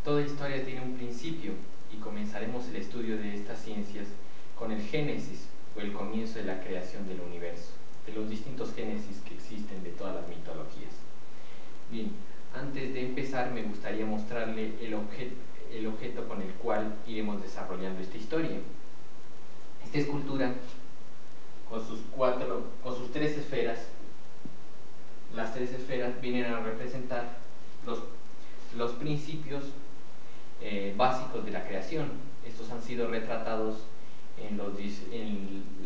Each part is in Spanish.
Toda historia tiene un principio y comenzaremos el estudio de estas ciencias con el Génesis o el comienzo de la creación del universo, de los distintos génesis que existen de todas las mitologías. Bien, antes de empezar me gustaría mostrarle el objeto con el cual iremos desarrollando esta historia. Esta escultura con sus tres esferas, las tres esferas vienen a representar los principios básicos de la creación. Estos han sido retratados en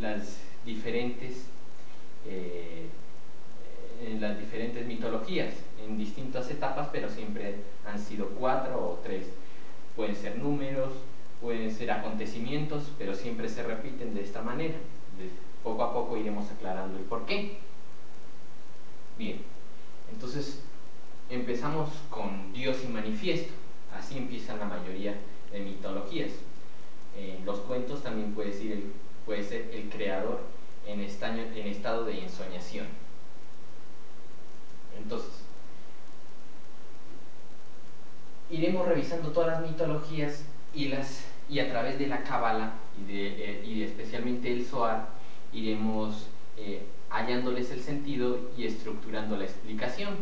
las diferentes mitologías, en distintas etapas, pero siempre han sido 4 o 3. Pueden ser números, pueden ser acontecimientos, pero siempre se repiten de esta manera. Poco a poco iremos aclarando el porqué. Bien, entonces empezamos con Dios y manifiesto. Así empiezan la mayoría de mitologías. Los cuentos también puede ser el creador en estado de ensoñación. Entonces, iremos revisando todas las mitologías y a través de la Cábala y especialmente el Zohar iremos hallándoles el sentido y estructurando la explicación.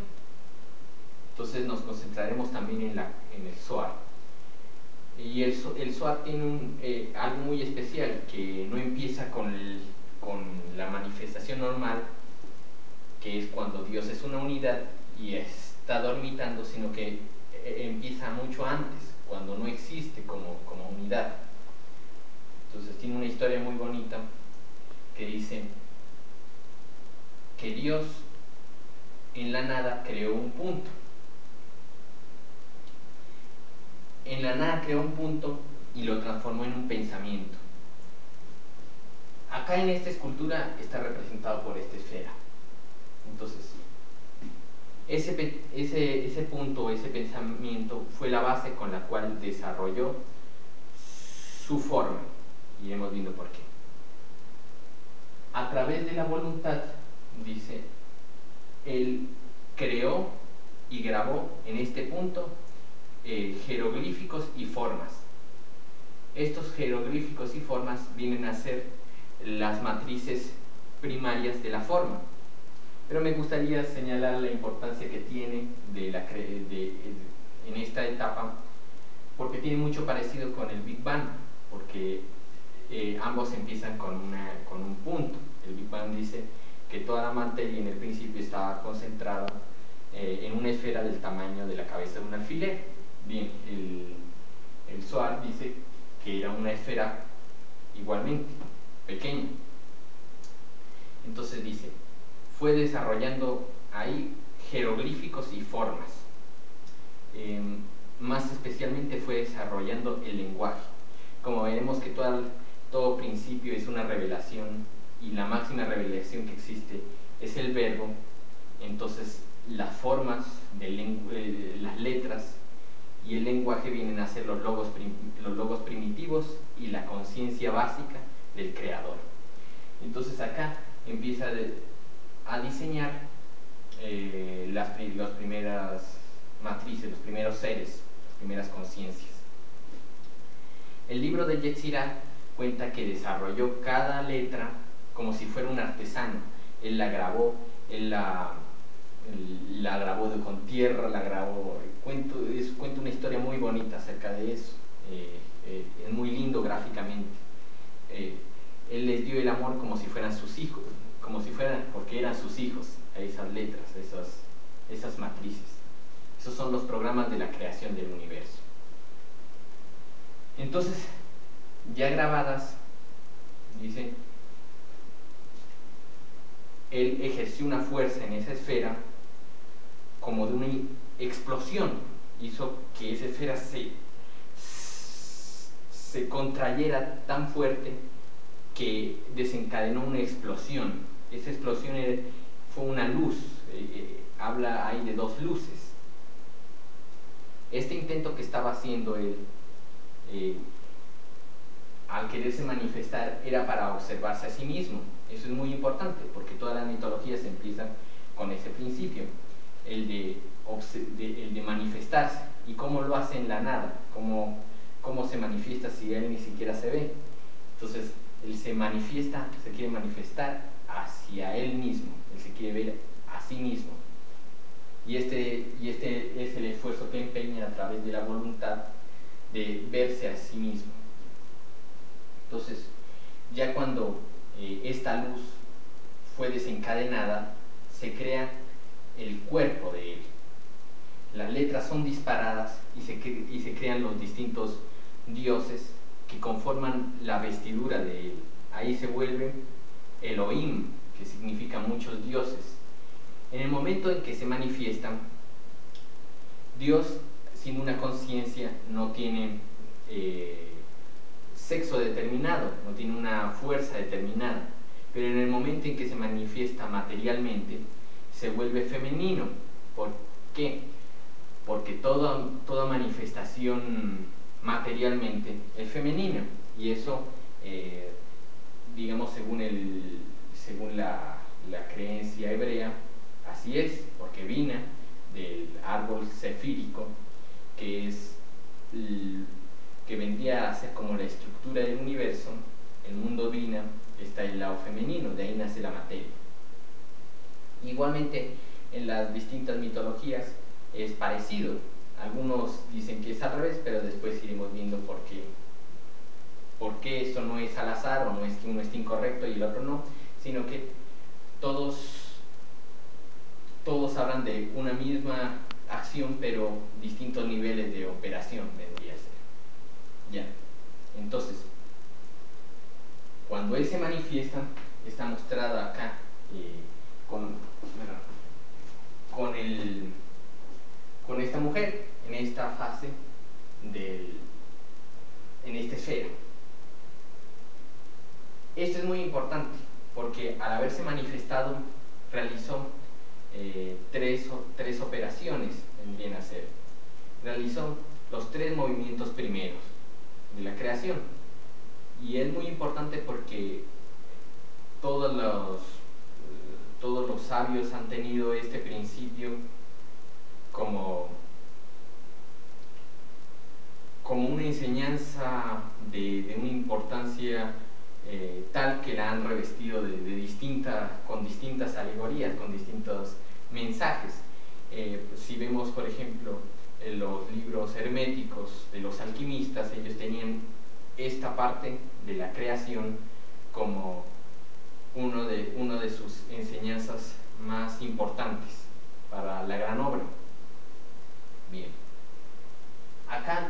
Entonces nos concentraremos también en el Zohar. Y el Zohar tiene algo muy especial, que no empieza con la manifestación normal, que es cuando Dios es una unidad y está dormitando, sino que empieza mucho antes, cuando no existe como unidad. Entonces tiene una historia muy bonita que dice que Dios en la nada creó un punto. En la nada creó un punto y lo transformó en un pensamiento. Acá en esta escultura está representado por esta esfera. Entonces, ese punto, ese pensamiento fue la base con la cual desarrolló su forma. Y hemos visto por qué. A través de la voluntad, dice, él creó y grabó en este punto jeroglíficos y formas. Estos jeroglíficos y formas vienen a ser las matrices primarias de la forma. Pero me gustaría señalar la importancia que tiene en esta etapa, porque tiene mucho parecido con el Big Bang, porque ambos empiezan con un punto. El Big Bang dice que toda la materia en el principio estaba concentrada en una esfera del tamaño de la cabeza de un alfiler. Bien, el Zohar dice que era una esfera igualmente pequeña. Entonces dice, fue desarrollando ahí jeroglíficos y formas. Más especialmente fue desarrollando el lenguaje. Como veremos que todo principio es una revelación, y la máxima revelación que existe es el verbo. Entonces las formas, las letras y el lenguaje vienen a ser los logos primitivos y la conciencia básica del creador. Entonces acá empieza a diseñar las primeras matrices, los primeros seres, las primeras conciencias. El libro de Yetzirah cuenta que desarrolló cada letra como si fuera un artesano. Él la grabó, la grabó con tierra, la grabó. Cuenta una historia muy bonita acerca de eso. Es muy lindo gráficamente. Él les dio el amor como si fueran sus hijos, porque eran sus hijos, a esas letras, esas matrices. Esos son los programas de la creación del universo. Entonces, ya grabadas, dice, él ejerció una fuerza en esa esfera como de una explosión. Hizo que esa esfera se contrayera tan fuerte que desencadenó una explosión. Esa explosión fue una luz. Habla ahí de dos luces. Este intento que estaba haciendo él, al quererse manifestar, era para observarse a sí mismo. Eso es muy importante, porque todas las mitologías empiezan con ese principio, el de manifestarse. ¿Y cómo lo hace en la nada? ¿Cómo se manifiesta si él ni siquiera se ve? Entonces, él se quiere manifestar hacia él mismo, él se quiere ver a sí mismo. Y este es el esfuerzo que empeña a través de la voluntad de verse a sí mismo. Entonces, ya cuando esta luz fue desencadenada, se crea el cuerpo de él. Las letras son disparadas y se crean los distintos dioses que conforman la vestidura de él. Ahí se vuelve Elohim, que significa muchos dioses. En el momento en que se manifiestan, Dios, sin una conciencia, no tiene sexo determinado, no tiene una fuerza determinada, pero en el momento en que se manifiesta materialmente, se vuelve femenino. ¿Por qué? Porque toda manifestación materialmente es femenina, y eso, digamos, según la creencia hebrea, así es, porque Bina, del árbol cefírico, que vendría a ser como la estructura del universo, el mundo Bina está el lado femenino, de ahí nace la materia. Igualmente, en las distintas mitologías es parecido. Algunos dicen que es al revés, pero después iremos viendo por qué esto no es al azar, o no es que uno esté incorrecto y el otro no, sino que todos hablan de una misma acción, pero distintos niveles de operación vendría a ser. Ya. Entonces, cuando él se manifiesta, está mostrado acá con esta mujer en esta fase en esta esfera. Esto es muy importante porque al haberse manifestado realizó tres operaciones, vendrían a ser. Realizó los 3 movimientos primeros de la creación, y es muy importante porque todos los sabios han tenido este principio como una enseñanza de una importancia tal que la han revestido con distintas alegorías, con distintos mensajes. Si vemos, por ejemplo, en los libros herméticos de los alquimistas, ellos tenían esta parte de la creación como uno de sus enseñanzas más importantes para la gran obra. Bien, acá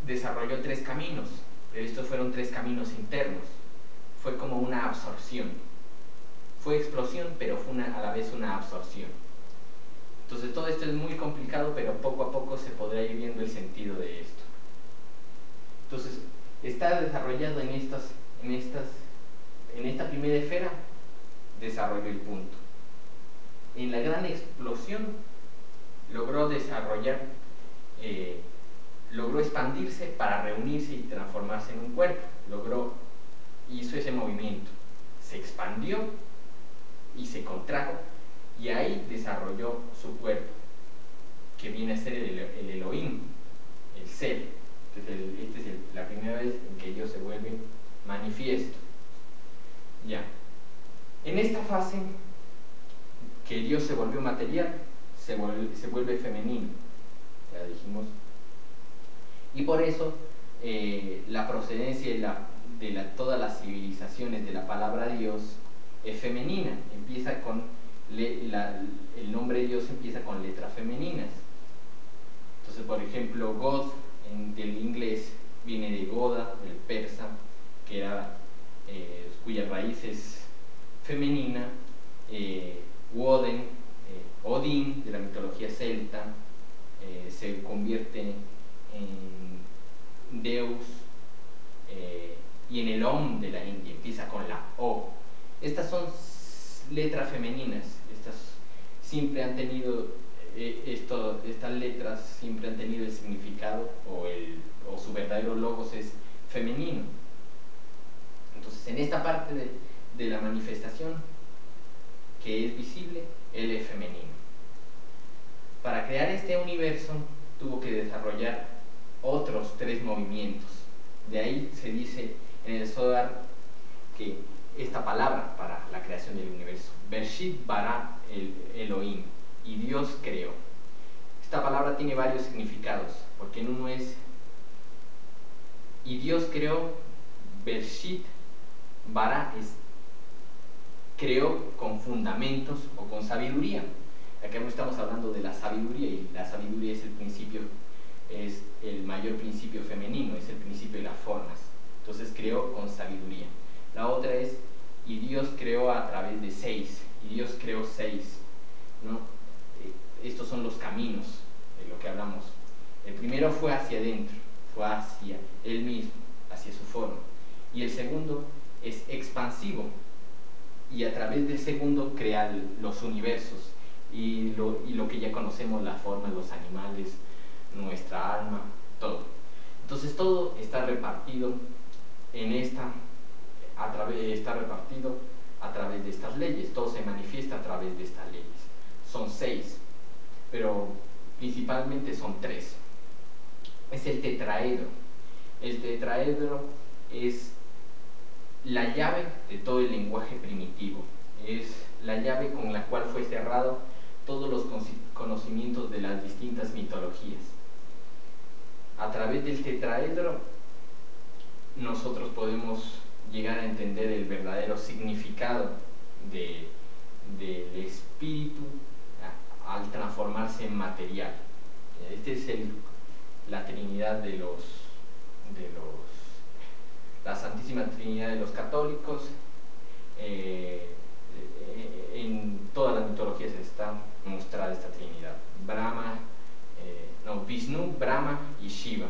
desarrolló 3 caminos, pero estos fueron 3 caminos internos. Fue como una absorción, fue explosión, pero fue a la vez una absorción. Entonces todo esto es muy complicado, pero poco a poco se podrá ir viendo el sentido de esto. Entonces, está desarrollado en esta primera esfera, desarrolló el punto. En la gran explosión logró expandirse para reunirse y transformarse en un cuerpo. Hizo ese movimiento, se expandió y se contrajo, y ahí desarrolló su cuerpo, que viene a ser el Elohim, el ser. Esta es la primera vez en que Dios se vuelve manifiesto. Ya. En esta fase que Dios se volvió material, se vuelve femenino, ya dijimos, y por eso la procedencia de todas las civilizaciones de la palabra Dios es femenina. Empieza con el nombre de Dios empieza con letras femeninas. Entonces, por ejemplo, God del inglés viene de Goda, del persa, cuya raíz es femenina. Woden, Odín, de la mitología celta, se convierte en Deus, y en el Om de la India empieza con la O. Estas son letras femeninas. Estas siempre han tenido estas letras siempre han tenido el significado o su verdadero logos es femenino. Entonces, en esta parte de la manifestación que es visible, él es femenino. Para crear este universo tuvo que desarrollar otros 3 movimientos. De ahí se dice en el Zohar que esta palabra para la creación del universo, Bereshit bara el Elohim, y Dios creó. Esta palabra tiene varios significados, porque en uno es, y Dios creó, Bereshit bara es creó con fundamentos o con sabiduría. Acá no estamos hablando de la sabiduría, y la sabiduría es el principio, es el mayor principio femenino, es el principio de las formas. Entonces creó con sabiduría. La otra es, y Dios creó a través de 6, y Dios creó 6, ¿no? Estos son los caminos de lo que hablamos. El primero fue hacia adentro, fue hacia él mismo, hacia su forma. Y el segundo es expansivo, y a través del segundo crea los universos y lo que ya conocemos, la forma, los animales, nuestra alma, todo. Entonces todo está repartido está repartido a través de estas leyes, todo se manifiesta a través de estas leyes. Son 6, pero principalmente son 3. Es el tetraedro. El tetraedro es la llave de todo el lenguaje primitivo, es la llave con la cual fue cerrado todos los conocimientos de las distintas mitologías. A través del tetraedro nosotros podemos llegar a entender el verdadero significado del espíritu al transformarse en material. Esta es la Trinidad la Santísima Trinidad de los católicos. En todas las mitologías está mostrada esta Trinidad: Vishnu, Brahma y Shiva,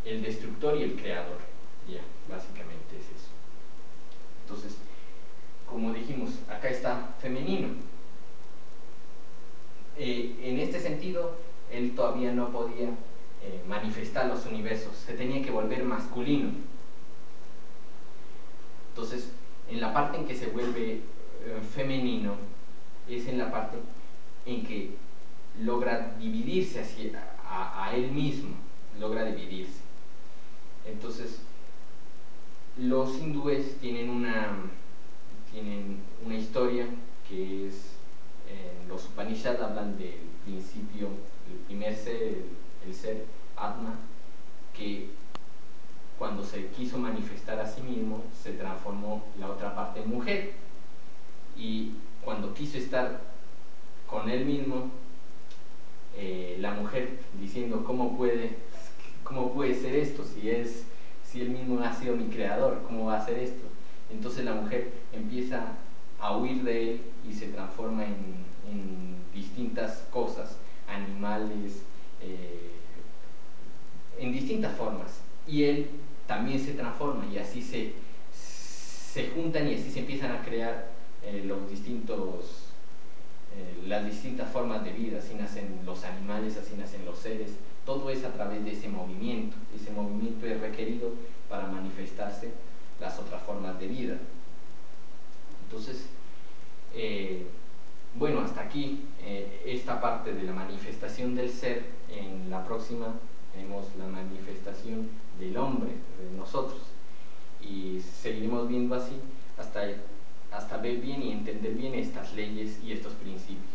el destructor y el creador. Ya, básicamente es eso. Entonces, como dijimos, acá está femenino. En este sentido, él todavía no podía manifestar los universos, se tenía que volver masculino. Entonces, en la parte en que se vuelve femenino es en la parte en que logra dividirse a él mismo, logra dividirse. Entonces, los hindúes tienen una historia que es, en los Upanishads hablan del principio, el primer ser, el ser Atma, que cuando se quiso manifestar a sí mismo se transformó la otra parte en mujer, y cuando quiso estar con él mismo, la mujer diciendo ¿cómo puede ser esto si él mismo ha sido mi creador? ¿Cómo va a ser esto? Entonces la mujer empieza a huir de él y se transforma en distintas cosas, animales, en distintas formas, y él también se transforma, y así se juntan, y así se empiezan a crear las distintas formas de vida. Así nacen los animales, así nacen los seres. Todo es a través de ese movimiento. Ese movimiento es requerido para manifestarse las otras formas de vida. Entonces, bueno, hasta aquí esta parte de la manifestación del ser. En la próxima tenemos la manifestación del hombre, de nosotros, y seguiremos viendo así hasta ver bien y entender bien estas leyes y estos principios.